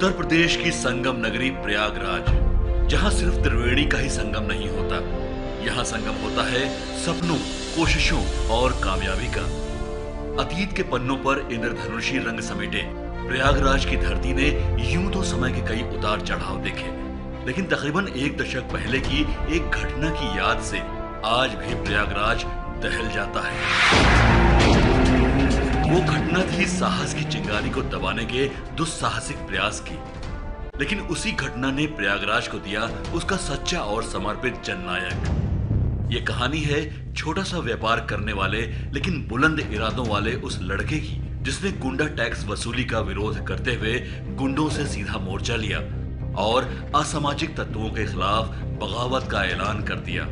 उत्तर प्रदेश की संगम नगरी प्रयागराज, जहां सिर्फ त्रिवेणी का ही संगम नहीं होता, यहाँ संगम होता है सपनों, कोशिशों और कामयाबी का। अतीत के पन्नों पर इंद्रधनुषी रंग समेटे प्रयागराज की धरती ने यूं तो समय के कई उतार चढ़ाव देखे, लेकिन तकरीबन एक दशक पहले की एक घटना की याद से आज भी प्रयागराज दहल जाता है। वो घटना थी साहस की चिंगारी को दबाने के दुस्साहसिक प्रयास की, लेकिन उसी घटना ने प्रयागराज को दिया उसका सच्चा और समर्पित जननायक। ये कहानी है छोटा सा व्यापार करने वाले लेकिन बुलंद इरादों वाले उस लड़के की, जिसने गुंडा टैक्स वसूली का विरोध करते हुए गुंडों से सीधा मोर्चा लिया और असामाजिक तत्वों के खिलाफ बगावत का ऐलान कर दिया,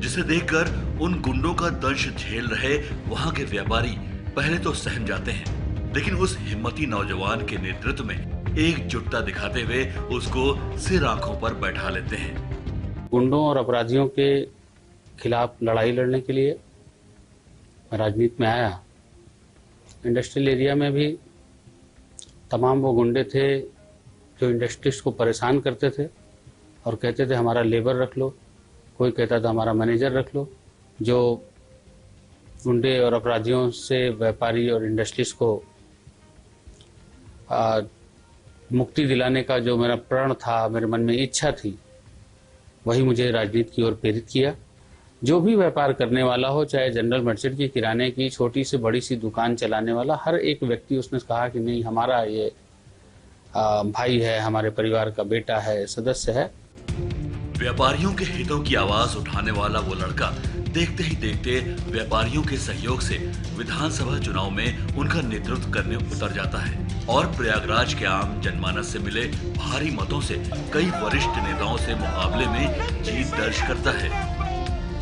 जिसे देखकर उन गुंडों का दंश झेल रहे वहां के व्यापारी पहले तो सहम जाते हैं, लेकिन उस हिम्मती नौजवान के नेतृत्व में एकजुटता दिखाते हुए उसको सिर आंखों पर बैठा लेते हैं। गुंडों और अपराधियों के खिलाफ लड़ाई लड़ने के लिए राजनीति में आया। इंडस्ट्रियल एरिया में भी तमाम वो गुंडे थे जो इंडस्ट्रीज को परेशान करते थे और कहते थे हमारा लेबर रख लो, कोई कहता था हमारा मैनेजर रख लो। जो गुंडे और अपराधियों से व्यापारी और इंडस्ट्रीज को मुक्ति दिलाने का जो मेरा प्रण था, मेरे मन में इच्छा थी, वही मुझे राजनीति की ओर प्रेरित किया। जो भी व्यापार करने वाला हो, चाहे जनरल मर्चेंट की, किराने की, छोटी से बड़ी सी दुकान चलाने वाला, हर एक व्यक्ति उसने कहा कि नहीं, हमारा ये भाई है, हमारे परिवार का बेटा है, सदस्य है। व्यापारियों के हितों की आवाज उठाने वाला वो लड़का देखते ही देखते व्यापारियों के सहयोग से विधानसभा चुनाव में उनका नेतृत्व करने उतर जाता है और प्रयागराज के आम जनमानस से मिले भारी मतों से कई वरिष्ठ नेताओं से मुकाबले में जीत दर्ज करता है।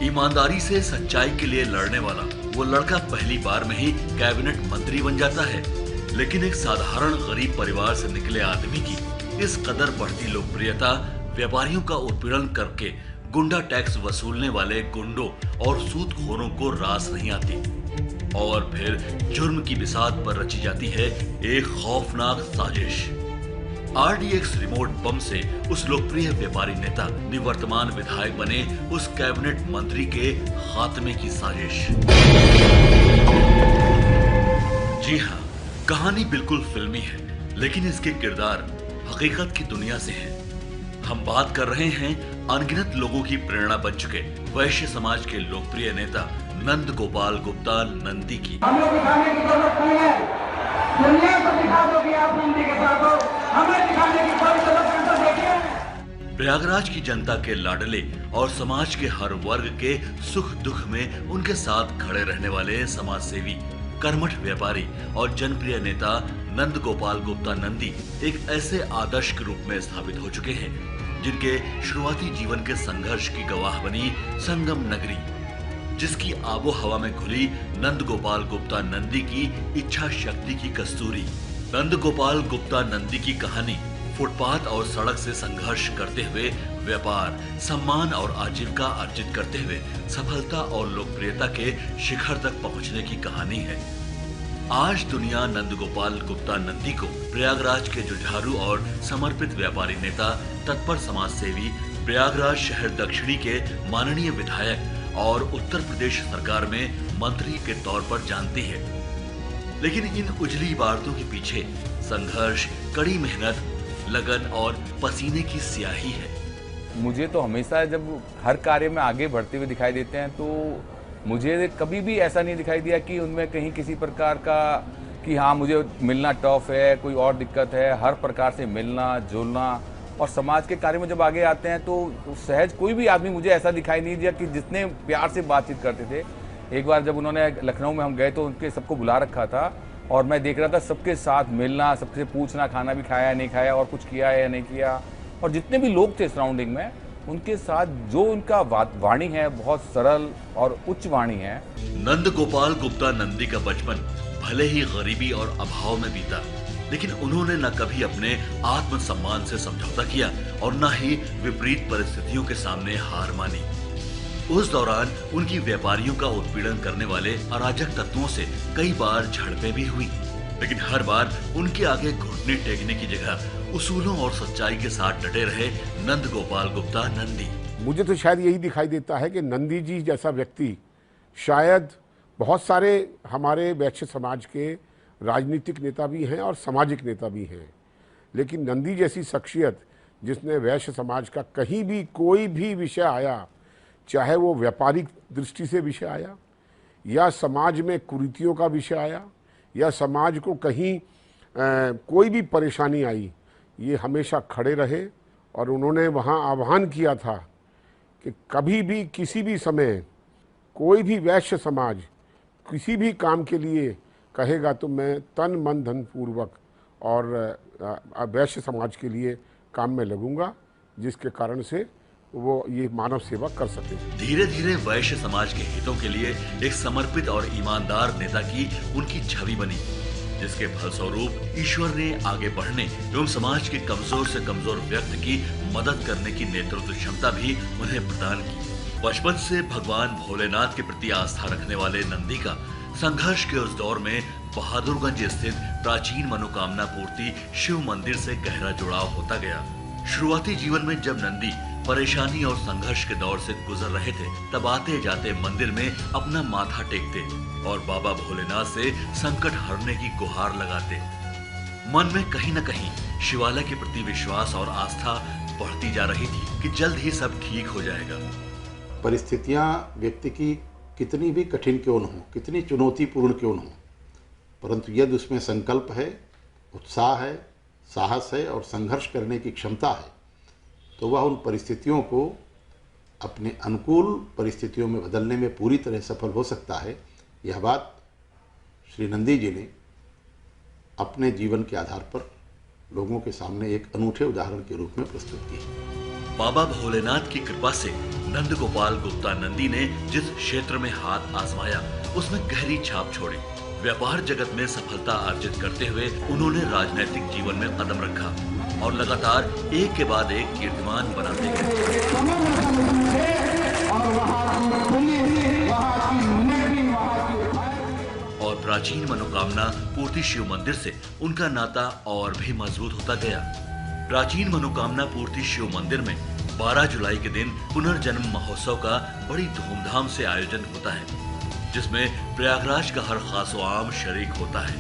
ईमानदारी से सच्चाई के लिए लड़ने वाला वो लड़का पहली बार में ही कैबिनेट मंत्री बन जाता है, लेकिन एक साधारण गरीब परिवार से निकले आदमी की इस कदर बढ़ती लोकप्रियता व्यापारियों का उत्पीड़न करके गुंडा टैक्स वसूलने वाले गुंडों और सूदखोरों को रास नहीं आती और फिर जुर्म की बिसात पर रची जाती है एक खौफनाक साजिश। RDX रिमोट बम से उस लोकप्रिय व्यापारी नेता निवर्तमान विधायक बने उस कैबिनेट मंत्री के खात्मे की साजिश। जी हाँ, कहानी बिल्कुल फिल्मी है, लेकिन इसके किरदार हकीकत की दुनिया से हैं। हम बात कर रहे हैं अनगिनत लोगों की प्रेरणा बन चुके वैश्य समाज के लोकप्रिय नेता नंद गोपाल गुप्ता नंदी की। हमें दिखाने की जरूरत नहीं है, दुनिया को दिखा दो कि आप नंदी के साथ हो, हमें दिखाने की कोई जरूरत नहीं। तो देखिए, प्रयागराज की जनता के लाडले और समाज के हर वर्ग के सुख दुख में उनके साथ खड़े रहने वाले समाज सेवी, कर्मठ व्यापारी और जनप्रिय नेता नंद गोपाल गुप्ता नंदी एक ऐसे आदर्श के रूप में स्थापित हो चुके हैं, जिनके शुरुआती जीवन के संघर्ष की गवाह बनी संगम नगरी, जिसकी आबो हवा में घुली नंद गोपाल गुप्ता नंदी की इच्छा शक्ति की कस्तूरी। नंद गोपाल गुप्ता नंदी की कहानी फुटपाथ और सड़क से संघर्ष करते हुए व्यापार, सम्मान और आजीविका अर्जित करते हुए सफलता और लोकप्रियता के शिखर तक पहुंचने की कहानी है। आज दुनिया नंद गोपाल गुप्ता नंदी को प्रयागराज के जुझारू और समर्पित व्यापारी नेता, तत्पर समाज सेवी, प्रयागराज शहर दक्षिणी के माननीय विधायक और उत्तर प्रदेश सरकार में मंत्री के तौर पर जानती है। लेकिन इन उजली इबारतों के पीछे संघर्ष, कड़ी मेहनत, लगन और पसीने की स्याही है। मुझे तो हमेशा जब हर कार्य में आगे बढ़ते हुए दिखाई देते हैं, तो मुझे कभी भी ऐसा नहीं दिखाई दिया कि उनमें कहीं किसी प्रकार का कि हाँ मुझे मिलना टफ है, कोई और दिक्कत है। हर प्रकार से मिलना जुलना और समाज के कार्य में जब आगे आते हैं तो सहज कोई भी आदमी मुझे ऐसा दिखाई नहीं दिया कि जितने प्यार से बातचीत करते थे। एक बार जब उन्होंने लखनऊ में हम गए तो उनके सबको बुला रखा था और मैं देख रहा था सबके साथ मिलना, सबसे पूछना खाना भी खाया या नहीं खाया और कुछ किया है या नहीं किया, और जितने भी लोग थे सराउंडिंग में उनके साथ जो उनका वाणी है बहुत सरल और उच्च वाणी है। नंद गोपाल गुप्ता नंदी का बचपन भले ही गरीबी और अभाव में बीता, लेकिन उन्होंने न कभी अपने आत्मसम्मान से समझौता किया और न ही विपरीत परिस्थितियों के सामने हार मानी। उस दौरान उनकी व्यापारियों का उत्पीड़न करने वाले अराजक तत्वों से कई बार झड़पें भी हुई, लेकिन हर बार उनके आगे घुटने टेकने की जगह उसूलों और सच्चाई के साथ डटे रहे नंद गोपाल गुप्ता नंदी। मुझे तो शायद यही दिखाई देता है कि नंदी जी जैसा व्यक्ति शायद बहुत सारे हमारे वैश्य समाज के राजनीतिक नेता भी हैं और सामाजिक नेता भी हैं, लेकिन नंदी जैसी शख्सियत जिसने वैश्य समाज का कहीं भी कोई भी विषय आया, चाहे वो व्यापारिक दृष्टि से विषय आया या समाज में कुरीतियों का विषय आया या समाज को कहीं कोई भी परेशानी आई, ये हमेशा खड़े रहे और उन्होंने वहाँ आह्वान किया था कि कभी भी किसी भी समय कोई भी वैश्य समाज किसी भी काम के लिए कहेगा तो मैं तन मन धन पूर्वक और वैश्य समाज के लिए काम में लगूंगा, जिसके कारण से वो ये मानव सेवा कर सके। धीरे धीरे वैश्य समाज के हितों के लिए एक समर्पित और ईमानदार नेता की उनकी छवि बनी, जिसके फलस्वरूप ईश्वर ने आगे बढ़ने एवं समाज के कमजोर से कमजोर व्यक्ति की मदद करने की नेतृत्व क्षमता भी उन्हें प्रदान की। बचपन से भगवान भोलेनाथ के प्रति आस्था रखने वाले नंदी का संघर्ष के उस दौर में बहादुरगंज स्थित प्राचीन मनोकामना पूर्ति शिव मंदिर से गहरा जुड़ाव होता गया। शुरुआती जीवन में जब नंदी परेशानी और संघर्ष के दौर से गुजर रहे थे, तब आते जाते मंदिर में अपना माथा टेकते और बाबा भोलेनाथ से संकट हरने की गुहार लगाते। मन में कहीं न कहीं शिवालय के प्रति विश्वास और आस्था बढ़ती जा रही थी कि जल्द ही सब ठीक हो जाएगा। परिस्थितियां व्यक्ति की कितनी भी कठिन क्यों न हो, कितनी चुनौतीपूर्ण क्यों न हो, परंतु यदि उसमें संकल्प है, उत्साह है, साहस है और संघर्ष करने की क्षमता है, तो वह उन परिस्थितियों को अपने अनुकूल परिस्थितियों में बदलने में पूरी तरह सफल हो सकता है। यह बात श्री नंदी जी ने अपने जीवन के आधार पर लोगों के सामने एक अनूठे उदाहरण के रूप में प्रस्तुत की। बाबा भोलेनाथ की कृपा से नंद गोपाल गुप्ता नंदी ने जिस क्षेत्र में हाथ आजमाया उसमें गहरी छाप छोड़ी। व्यापार जगत में सफलता अर्जित करते हुए उन्होंने राजनीतिक जीवन में कदम रखा और लगातार एक के बाद एक कीर्तिमान बनाते गए। और प्राचीन मनोकामना पूर्ति शिव मंदिर से उनका नाता और भी मजबूत होता गया। प्राचीन मनोकामना पूर्ति शिव मंदिर में 12 जुलाई के दिन पुनर्जन्म महोत्सव का बड़ी धूमधाम से आयोजन होता है, जिसमें प्रयागराज का हर खास व आम शरीक होता है।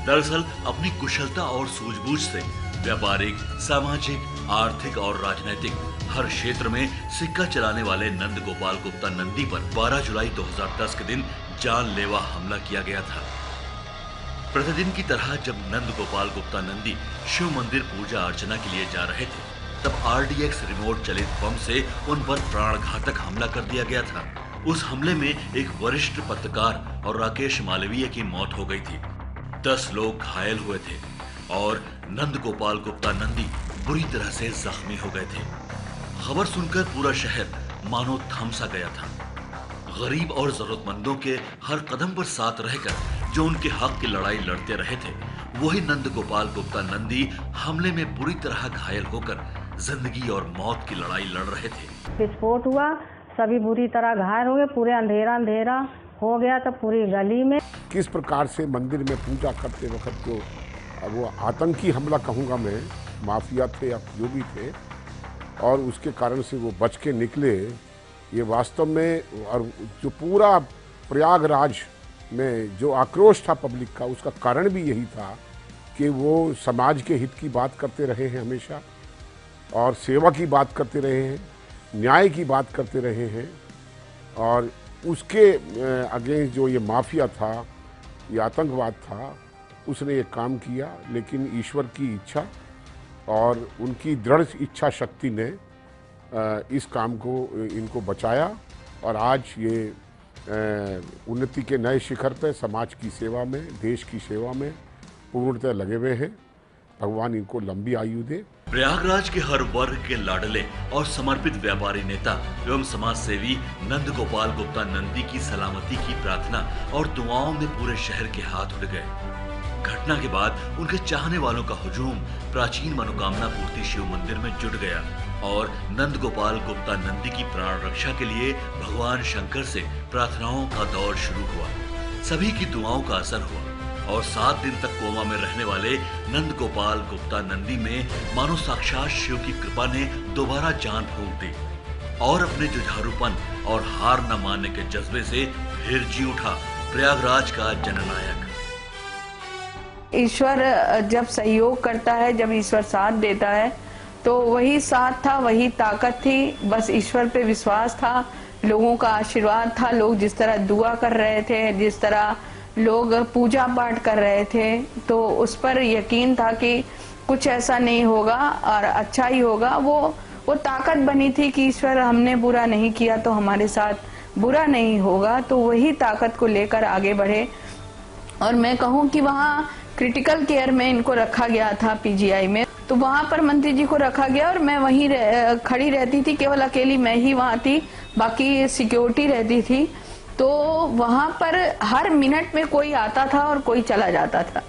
दरअसल अपनी कुशलता और सूझबूझ से व्यापारिक, सामाजिक, आर्थिक और राजनीतिक हर क्षेत्र में सिक्का चलाने वाले नंद गोपाल गुप्ता नंदी पर 12 जुलाई 2010 के दिन जानलेवा हमला किया गया था। प्रतिदिन की तरह जब नंद गोपाल गुप्ता नंदी शिव मंदिर पूजा अर्चना के लिए जा रहे थे, तब RDX रिमोट चलित बम से उन पर प्राणघातक हमला कर दिया गया था। उस हमले में एक वरिष्ठ पत्रकार और राकेश मालवीय की मौत हो गई थी। 10 लोग घायल हुए थे और नंद गोपाल गुप्ता नंदी बुरी तरह से जख्मी हो गए थे। खबर सुनकर पूरा शहर मानो थम सा गया था। गरीब और जरूरतमंदों के हर कदम पर साथ रहकर जो उनके हक की लड़ाई लड़ते रहे थे, वही नंद गोपाल गुप्ता नंदी हमले में बुरी तरह घायल होकर जिंदगी और मौत की लड़ाई लड़ रहे थे। विस्फोट हुआ, सभी बुरी तरह घायल हो गए, पूरे अंधेरा हो गया था पूरी गली में। किस प्रकार से मंदिर में पूजा करते वक्त जो वो आतंकी हमला कहूँगा मैं, माफिया थे या जो भी थे, और उसके कारण से वो बच के निकले, ये वास्तव में, और जो पूरा प्रयागराज में जो आक्रोश था पब्लिक का, उसका कारण भी यही था कि वो समाज के हित की बात करते रहे हैं हमेशा, और सेवा की बात करते रहे हैं, न्याय की बात करते रहे हैं, और उसके अगेंस्ट जो ये माफिया था, ये आतंकवाद था, उसने ये काम किया। लेकिन ईश्वर की इच्छा और उनकी दृढ़ इच्छा शक्ति ने इस काम को इनको बचाया, और आज ये उन्नति के नए शिखर पे समाज की सेवा में, देश की सेवा में पूर्णतः लगे हुए हैं। भगवान इनको लंबी आयु दे। प्रयागराज के हर वर्ग के लाडले और समर्पित व्यापारी नेता एवं समाज सेवी नंद गोपाल गुप्ता नंदी की सलामती की प्रार्थना और दुआओं में पूरे शहर के हाथ उठ गए। घटना के बाद उनके चाहने वालों का हुजूम प्राचीन मनोकामना पूर्ति शिव मंदिर में जुट गया और नंद गोपाल गुप्ता नंदी की प्राण रक्षा के लिए भगवान शंकर से प्रार्थनाओं का दौर शुरू हुआ। सभी की दुआओं का असर हुआ और 7 दिन तक कोमा में रहने वाले नंद गोपाल गुप्ता नंदी में मानो साक्षात शिव की कृपा ने दोबारा जान फूंक दी और अपने जुझारूपन और हार न मानने के जज्बे से फिर जी उठा प्रयागराज का जननायक। ईश्वर जब सहयोग करता है, जब ईश्वर साथ देता है, तो वही साथ था, वही ताकत थी। बस ईश्वर पे विश्वास था, लोगों का आशीर्वाद था। लोग जिस तरह दुआ कर रहे थे, जिस तरह लोग पूजा पाठ कर रहे थे, तो उस पर यकीन था कि कुछ ऐसा नहीं होगा और अच्छा ही होगा। वो ताकत बनी थी कि ईश्वर हमने बुरा नहीं किया तो हमारे साथ बुरा नहीं होगा, तो वही ताकत को लेकर आगे बढ़े। और मैं कहूँ कि वहाँ क्रिटिकल केयर में इनको रखा गया था पीजीआई में, तो वहाँ पर मंत्री जी को रखा गया और मैं वहीं खड़ी रहती थी, केवल अकेली मैं ही वहाँ थी, बाकी सिक्योरिटी रहती थी। तो वहाँ पर हर मिनट में कोई आता था और कोई चला जाता था,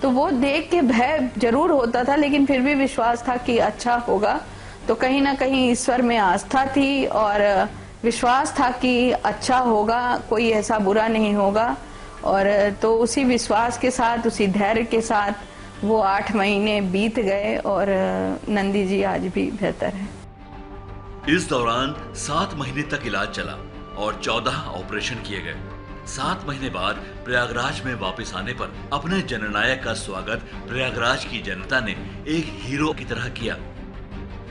तो वो देख के भय जरूर होता था, लेकिन फिर भी विश्वास था कि अच्छा होगा। तो कहीं ना कहीं ईश्वर में आस्था थी और विश्वास था कि अच्छा होगा, कोई ऐसा बुरा नहीं होगा। और तो उसी विश्वास के साथ, उसी धैर्य के साथ वो 8 महीने बीत गए और नंदी जी आज भी बेहतर है। इस दौरान 7 महीने तक इलाज चला और 14 ऑपरेशन किए गए। 7 महीने बाद प्रयागराज में वापस आने पर अपने जननायक का स्वागत प्रयागराज की जनता ने एक हीरो की तरह किया।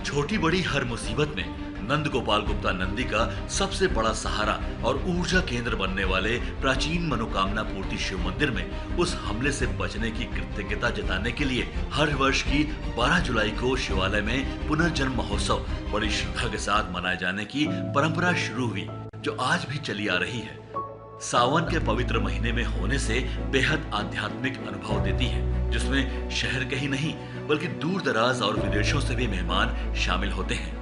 छोटी बड़ी हर मुसीबत में नंद गोपाल गुप्ता नंदी का सबसे बड़ा सहारा और ऊर्जा केंद्र बनने वाले प्राचीन मनोकामना पूर्ति शिव मंदिर में उस हमले से बचने की कृतज्ञता जताने के लिए हर वर्ष की 12 जुलाई को शिवालय में पुनर्जन्म महोत्सव बड़ी श्रद्धा के साथ मनाए जाने की परंपरा शुरू हुई, जो आज भी चली आ रही है। सावन के पवित्र महीने में होने से बेहद आध्यात्मिक अनुभव देती है, जिसमें शहर के ही नहीं बल्कि दूर दराज और विदेशों से भी मेहमान शामिल होते हैं।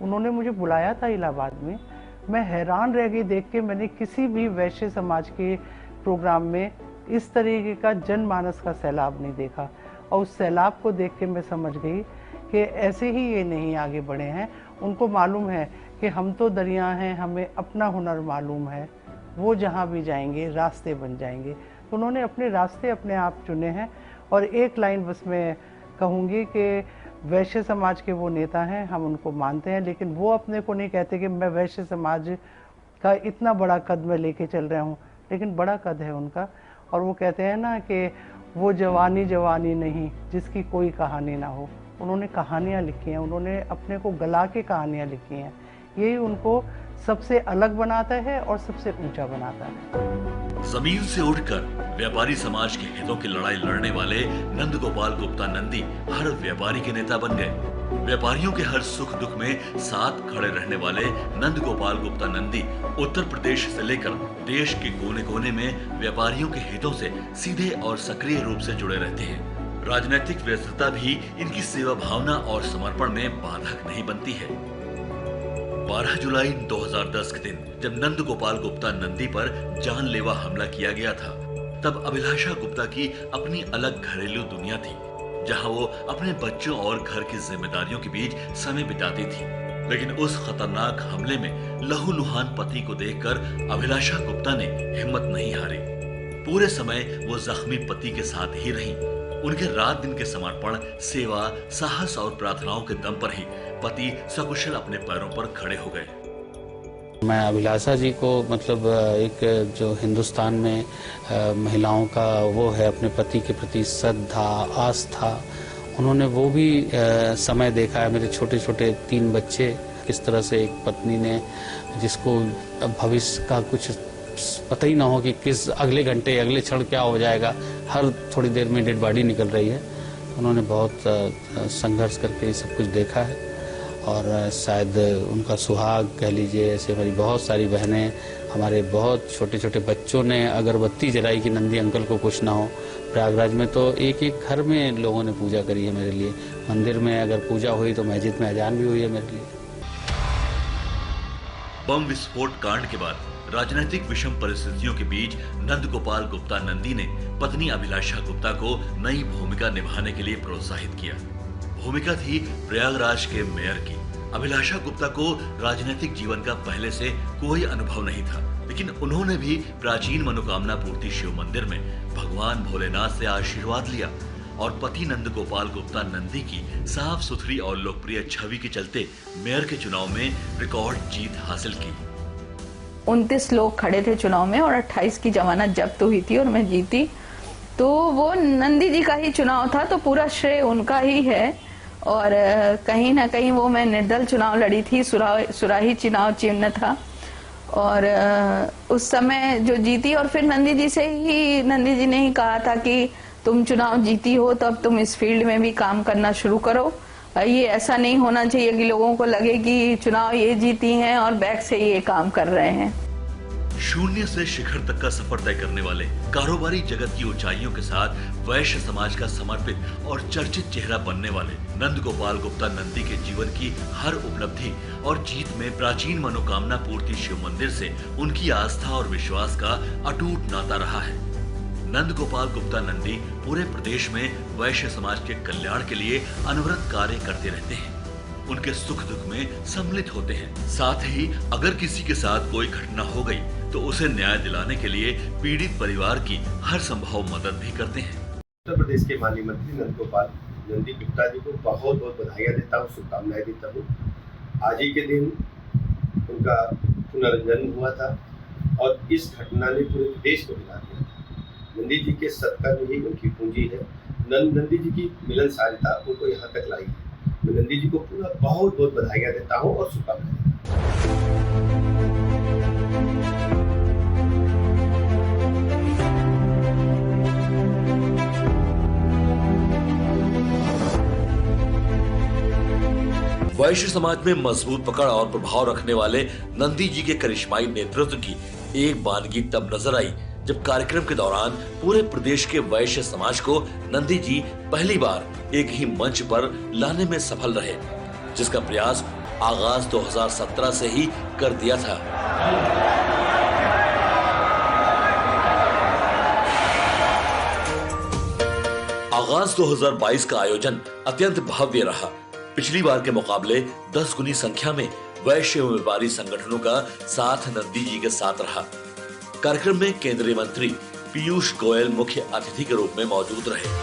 उन्होंने मुझे बुलाया था इलाहाबाद में, मैं हैरान रह गई देख के। मैंने किसी भी वैश्य समाज के प्रोग्राम में इस तरीके का जनमानस का सैलाब नहीं देखा, और उस सैलाब को देख के मैं समझ गई कि ऐसे ही ये नहीं आगे बढ़े हैं। उनको मालूम है कि हम तो दरिया हैं, हमें अपना हुनर मालूम है, वो जहाँ भी जाएंगे रास्ते बन जाएंगे। तो उन्होंने अपने रास्ते अपने आप चुने हैं। और एक लाइन बस मैं कहूँगी कि वैश्य समाज के वो नेता हैं, हम उनको मानते हैं, लेकिन वो अपने को नहीं कहते कि मैं वैश्य समाज का इतना बड़ा कद में लेके चल रहा हूँ, लेकिन बड़ा कद है उनका। और वो कहते हैं ना कि वो जवानी जवानी नहीं जिसकी कोई कहानी ना हो। उन्होंने कहानियाँ लिखी हैं, उन्होंने अपने को गला के कहानियाँ लिखी हैं। यही उनको सबसे अलग बनाता है और सबसे ऊंचा बनाता है। जमीन से उठकर व्यापारी समाज के हितों की लड़ाई लड़ने वाले नंद गोपाल गुप्ता नंदी हर व्यापारी के नेता बन गए। व्यापारियों के हर सुख दुख में साथ खड़े रहने वाले नंद गोपाल गुप्ता नंदी उत्तर प्रदेश से लेकर देश के कोने कोने में व्यापारियों के हितों से सीधे और सक्रिय रूप से जुड़े रहते हैं। राजनीतिक व्यस्तता भी इनकी सेवा भावना और समर्पण में बाधक नहीं बनती है। 12 जुलाई 2010 के दिन जब नंद गोपाल गुप्ता नंदी पर जानलेवा हमला किया गया था, तब अभिलाषा गुप्ता की अपनी अलग घरेलू दुनिया थी, जहां वो अपने बच्चों और घर की जिम्मेदारियों के बीच समय बिताती थी। लेकिन उस खतरनाक हमले में लहूलुहान पति को देखकर अभिलाषा गुप्ता ने हिम्मत नहीं हारी। पूरे समय वो जख्मी पति के साथ ही रही। उनके रात दिन के समर्पण, सेवा, साहस और प्रार्थनाओं के दम पर ही पति सकुशल अपने पैरों पर खड़े हो गए। मैं अभिलाषा जी को मतलब एक जो हिंदुस्तान में महिलाओं का वो है अपने पति के प्रति श्रद्धा, आस्था, उन्होंने वो भी समय देखा है। मेरे छोटे छोटे 3 बच्चे, किस तरह से एक पत्नी ने, जिसको भविष्य का कुछ पता ही ना हो कि किस अगले घंटे अगले क्षण क्या हो जाएगा, हर थोड़ी देर में डेड बॉडी निकल रही है। उन्होंने बहुत संघर्ष करके ये सब कुछ देखा है और शायद उनका सुहाग कह लीजिए। ऐसे हमारी बहुत सारी बहनें, हमारे बहुत छोटे छोटे बच्चों ने अगरबत्ती जलाई कि नंदी अंकल को कुछ ना हो। प्रयागराज में तो एक एक घर में लोगों ने पूजा करी है मेरे लिए। मंदिर में अगर पूजा हुई तो मस्जिद में अजान भी हुई है मेरे लिए। बम विस्फोट कांड के बाद राजनीतिक विषम परिस्थितियों के बीच नंद गोपाल गुप्ता नंदी ने पत्नी अभिलाषा गुप्ता को नई भूमिका निभाने के लिए प्रोत्साहित किया। भूमिका थी प्रयागराज के मेयर की। अभिलाषा गुप्ता को राजनीतिक जीवन का पहले से कोई अनुभव नहीं था, लेकिन उन्होंने भी प्राचीन मनोकामना पूर्ति शिव मंदिर में भगवान भोलेनाथ से आशीर्वाद लिया और पति नंद गोपाल गुप्ता नंदी की साफ सुथरी और लोकप्रिय छवि के चलते मेयर के चुनाव में रिकॉर्ड जीत हासिल की। 29 लोग खड़े थे चुनाव में और 28 की जमानत जब्त हुई थी और मैं जीती। तो वो नंदी जी का ही चुनाव था, तो पूरा श्रेय उनका ही है। और कहीं ना कहीं वो मैं निर्दल चुनाव लड़ी थी, सुराही चुनाव चिन्ह था और उस समय जो जीती। और फिर नंदी जी ने ही कहा था कि तुम चुनाव जीती हो तो अब तुम इस फील्ड में भी काम करना शुरू करो। ये ऐसा नहीं होना चाहिए कि लोगों को लगे कि चुनाव ये जीती हैं और बैक से ये काम कर रहे हैं। शून्य से शिखर तक का सफर तय करने वाले, कारोबारी जगत की ऊंचाइयों के साथ वैश्य समाज का समर्पित और चर्चित चेहरा बनने वाले नंद गोपाल गुप्ता नंदी के जीवन की हर उपलब्धि और जीत में प्राचीन मनोकामना पूर्ति शिव मंदिर से उनकी आस्था और विश्वास का अटूट नाता रहा है। नंद गोपाल गुप्ता नंदी पूरे प्रदेश में वैश्य समाज के कल्याण के लिए अनवरत कार्य करते रहते हैं। उनके सुख दुख में सम्मिलित होते हैं। साथ ही अगर किसी के साथ कोई घटना हो गई तो उसे न्याय दिलाने के लिए पीड़ित परिवार की हर संभव मदद भी करते हैं। उत्तर प्रदेश के माननीय मंत्री नंद गोपाल नंदी गुप्ता जी को बहुत बहुत बधाइयाँ देता हूँ, शुभकामनाएं देता हूँ। आज ही के दिन उनका पुनर्जन्म हुआ था और इस घटना ने पूरे देश को हिला दिया था। नंदी जी के सत्कर्म ही उनकी पूंजी है। नंदी जी की मिलनसारिता उनको यहाँ तक लाई है। मैं नंदी जी को पूरा बहुत बहुत बधाइयाँ देता हूँ और शुभकामनाएं देता हूँ। वैश्य समाज में मजबूत पकड़ और प्रभाव रखने वाले नंदी जी के करिश्माई नेतृत्व की एक वानगी तब नजर आई जब कार्यक्रम के दौरान पूरे प्रदेश के वैश्य समाज को नंदी जी पहली बार एक ही मंच पर लाने में सफल रहे, जिसका प्रयास आगाज 2017 से ही कर दिया था। आगाज 2022 का आयोजन अत्यंत भव्य रहा। पिछली बार के मुकाबले 10 गुनी संख्या में वैश्य व्यापारी संगठनों का साथ नंदी जी के साथ रहा। कार्यक्रम में केंद्रीय मंत्री पीयूष गोयल मुख्य अतिथि के रूप में मौजूद रहे।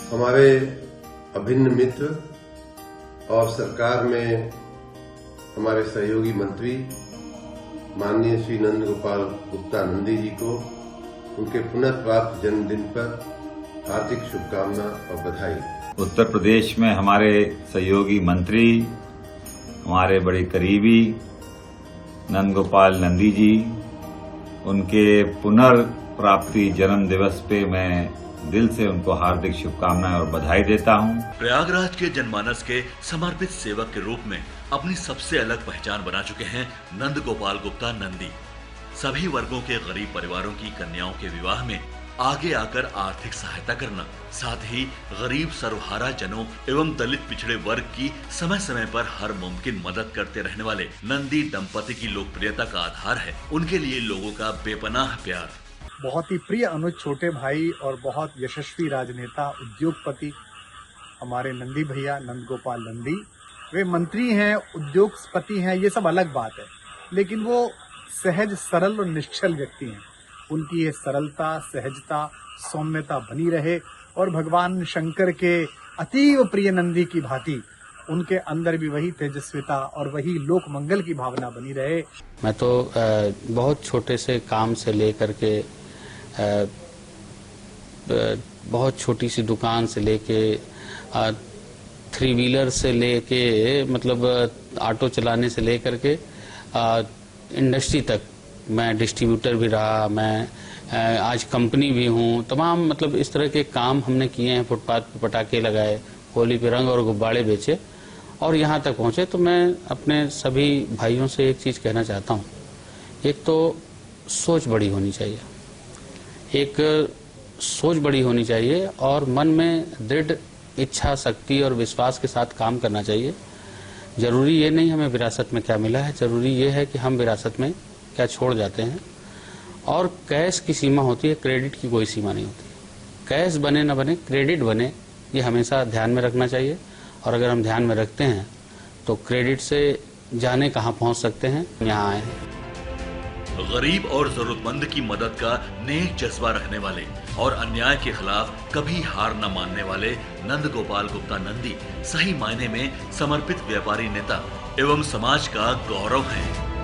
हमारे अभिन्न मित्र और सरकार में हमारे सहयोगी मंत्री माननीय श्री नंद गोपाल गुप्ता नंदी जी को उनके पुनः प्राप्त जन्मदिन पर हार्दिक शुभकामना और बधाई। उत्तर प्रदेश में हमारे सहयोगी मंत्री, हमारे बड़े करीबी नंद गोपाल नंदी जी, उनके पुनर्प्राप्ति जन्म दिवस पे मैं दिल से उनको हार्दिक शुभकामनाएं और बधाई देता हूं। प्रयागराज के जनमानस के समर्पित सेवक के रूप में अपनी सबसे अलग पहचान बना चुके हैं नंद गोपाल गुप्ता नंदी। सभी वर्गों के गरीब परिवारों की कन्याओं के विवाह में आगे आकर आर्थिक सहायता करना, साथ ही गरीब सर्वहारा जनों एवं दलित पिछड़े वर्ग की समय समय पर हर मुमकिन मदद करते रहने वाले नंदी दंपति की लोकप्रियता का आधार है उनके लिए लोगों का बेपनाह प्यार। बहुत ही प्रिय अनुज छोटे भाई और बहुत यशस्वी राजनेता, उद्योगपति हमारे नंदी भैया नंद गोपाल नंदी। वे मंत्री हैं, उद्योगपति हैं, ये सब अलग बात है, लेकिन वो सहज, सरल और निश्चल व्यक्ति हैं। उनकी ये सरलता, सहजता, सौम्यता बनी रहे और भगवान शंकर के अतीव प्रिय नंदी की भांति उनके अंदर भी वही तेजस्विता और वही लोक मंगल की भावना बनी रहे। मैं तो बहुत छोटे से काम से लेकर के बहुत छोटी सी दुकान से लेके 3 व्हीलर से लेके मतलब ऑटो चलाने से लेकर के इंडस्ट्री तक मैं डिस्ट्रीब्यूटर भी रहा, मैं आज कंपनी भी हूँ। तमाम मतलब इस तरह के काम हमने किए हैं। फुटपाथ पे पटाखे लगाए, होली पे रंग और गुब्बारे बेचे और यहाँ तक पहुँचे। तो मैं अपने सभी भाइयों से एक चीज़ कहना चाहता हूँ, एक तो सोच बड़ी होनी चाहिए, एक सोच बड़ी होनी चाहिए और मन में दृढ़ इच्छा शक्ति और विश्वास के साथ काम करना चाहिए। ज़रूरी ये नहीं हमें विरासत में क्या मिला है, ज़रूरी ये है कि हम विरासत में क्या छोड़ जाते हैं। और कैश की सीमा होती है, क्रेडिट की कोई सीमा नहीं होती। कैश बने न बने, क्रेडिट बने, ये हमेशा ध्यान में रखना चाहिए। और अगर हम ध्यान में रखते हैं तो क्रेडिट से जाने कहाँ पहुँच सकते हैं, यहाँ आए हैं। गरीब और जरूरतमंद की मदद का नेक जज्बा रखने वाले और अन्याय के खिलाफ कभी हार न मानने वाले नंद गोपाल गुप्ता नंदी सही मायने में समर्पित व्यापारी नेता एवं समाज का गौरव हैं।